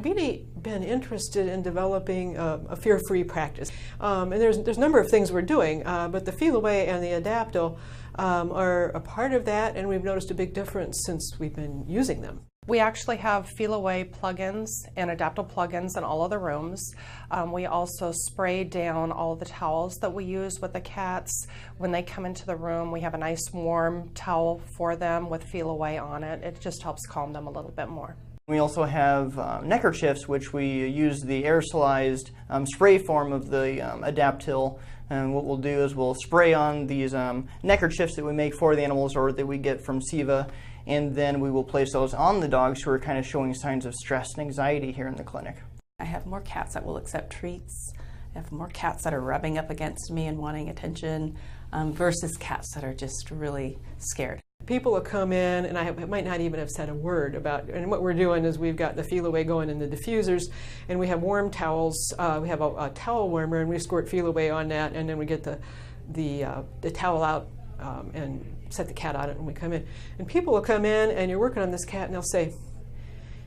really been interested in developing a fear-free practice. And there's a number of things we're doing, but the Feliway and the Adaptil are a part of that, and we've noticed a big difference since we've been using them. We actually have Feliway plugins and Adaptil plugins in all of the rooms. We also spray down all of the towels that we use with the cats. When they come into the room, we have a nice warm towel for them with Feliway on it. It just helps calm them a little bit more. We also have neckerchiefs, which we use the aerosolized spray form of the Adaptil. And what we'll do is we'll spray on these neckerchiefs that we make for the animals or that we get from SIVA, and then we will place those on the dogs who are kind of showing signs of stress and anxiety here in the clinic. I have more cats that will accept treats. I have more cats that are rubbing up against me and wanting attention versus cats that are just really scared. People will come in, and I might not even have said a word about, and what we're doing is we've got the Feliway going in the diffusers, and we have warm towels. We have a towel warmer, and we squirt Feliway on that, and then we get the towel out and set the cat on it when we come in. And people will come in, and you're working on this cat, and they'll say,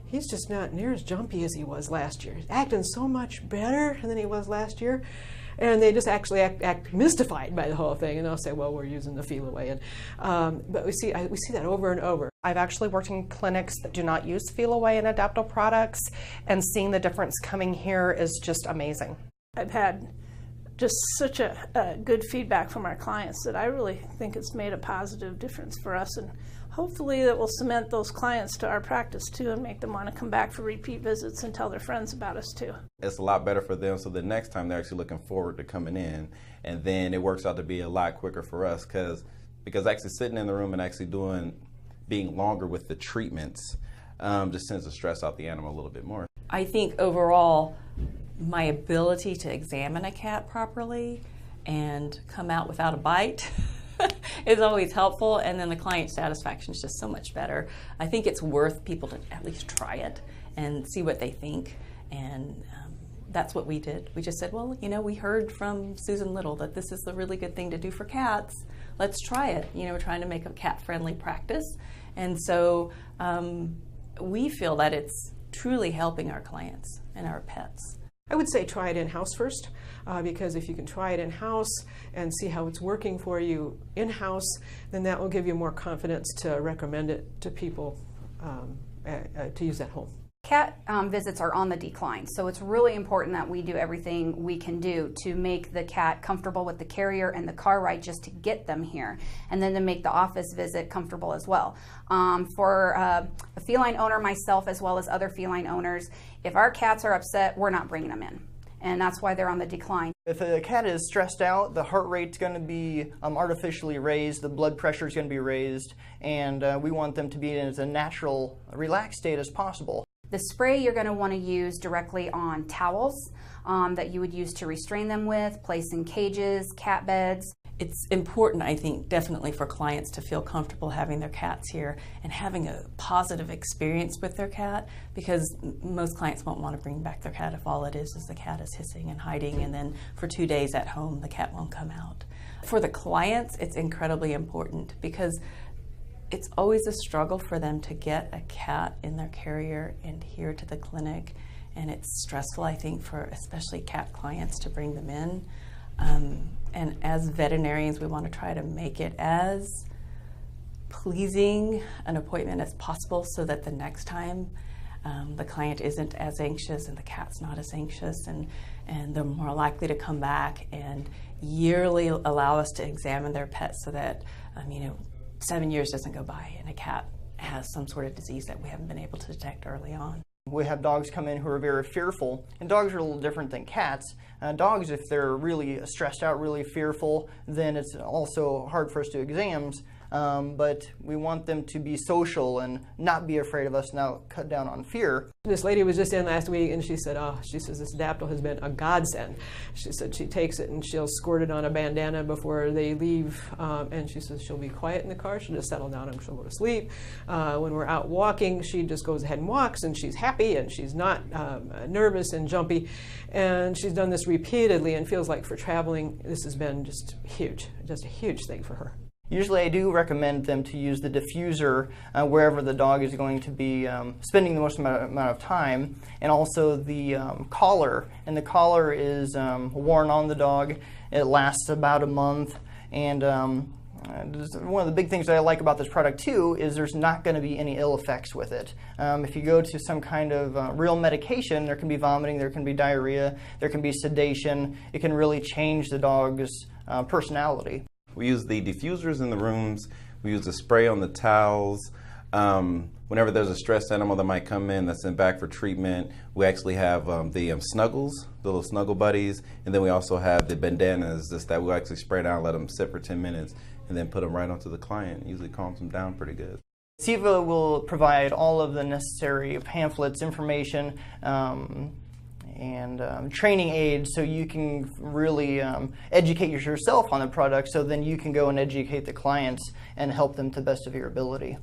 he's just not near as jumpy as he was last year. He's acting so much better than he was last year. And they just actually act mystified by the whole thing, and they'll say, well, we're using the Feliway. And but we see that over and over. I've actually worked in clinics that do not use Feliway and Adaptil products, and seeing the difference coming here is just amazing. I've had just such a good feedback from our clients that I really think it's made a positive difference for us, and hopefully that will cement those clients to our practice too and make them want to come back for repeat visits and tell their friends about us too. It's a lot better for them, so the next time they're actually looking forward to coming in, and then it works out to be a lot quicker for us because actually sitting in the room and actually being longer with the treatments just tends to stress out the animal a little bit more. I think overall my ability to examine a cat properly and come out without a bite is always helpful, and then the client satisfaction is just so much better. I think it's worth people to at least try it and see what they think, and that's what we did. We just said, well, you know, we heard from Susan Little that this is a really good thing to do for cats. Let's try it. You know, we're trying to make a cat-friendly practice, and so we feel that it's truly helping our clients and our pets. I would say try it in-house first, because if you can try it in-house and see how it's working for you in-house, then that will give you more confidence to recommend it to people to use at home. Cat visits are on the decline, so it's really important that we do everything we can do to make the cat comfortable with the carrier and the car ride just to get them here, and then to make the office visit comfortable as well. For a feline owner, myself, as well as other feline owners, if our cats are upset, we're not bringing them in, and that's why they're on the decline. If a cat is stressed out, the heart rate's going to be artificially raised, the blood pressure is going to be raised, and we want them to be in as a natural, relaxed state as possible. The spray you're going to want to use directly on towels that you would use to restrain them with, place in cages, cat beds. It's important, I think, definitely for clients to feel comfortable having their cats here and having a positive experience with their cat, because most clients won't want to bring back their cat if all it is the cat is hissing and hiding, and then for 2 days at home the cat won't come out. For the clients, it's incredibly important because it's always a struggle for them to get a cat in their carrier and here to the clinic, and it's stressful, I think, for especially cat clients to bring them in. And as veterinarians, we want to try to make it as pleasing an appointment as possible so that the next time the client isn't as anxious and the cat's not as anxious, and they're more likely to come back and yearly allow us to examine their pets so that, 7 years doesn't go by and a cat has some sort of disease that we haven't been able to detect early on. We have dogs come in who are very fearful, and dogs are a little different than cats. Dogs, if they're really stressed out, really fearful, then it's also hard for us to examine. But we want them to be social and not be afraid of us, now cut down on fear. This lady was just in last week, and she said, this Adaptil has been a godsend. She said she takes it and she'll squirt it on a bandana before they leave, and she says she'll be quiet in the car, she'll just settle down and she'll go to sleep. When we're out walking, she just goes ahead and walks, and she's happy and she's not nervous and jumpy, and she's done this repeatedly and feels like for traveling this has been just huge, just a huge thing for her. Usually I do recommend them to use the diffuser wherever the dog is going to be spending the most amount of time, and also the collar. And the collar is worn on the dog. It lasts about a month, and one of the big things that I like about this product too is there's not going to be any ill effects with it. If you go to some kind of real medication, there can be vomiting, there can be diarrhea, there can be sedation. It can really change the dog's personality. We use the diffusers in the rooms. We use the spray on the towels. Whenever there's a stressed animal that might come in that's sent back for treatment, we actually have the snuggles, the little snuggle buddies, and then we also have the bandanas that we'll actually spray down, let them sit for 10 minutes, and then put them right onto the client. It usually calms them down pretty good. SIVA will provide all of the necessary pamphlets, information, and training aids so you can really educate yourself on the product, so then you can go and educate the clients and help them to the best of your ability.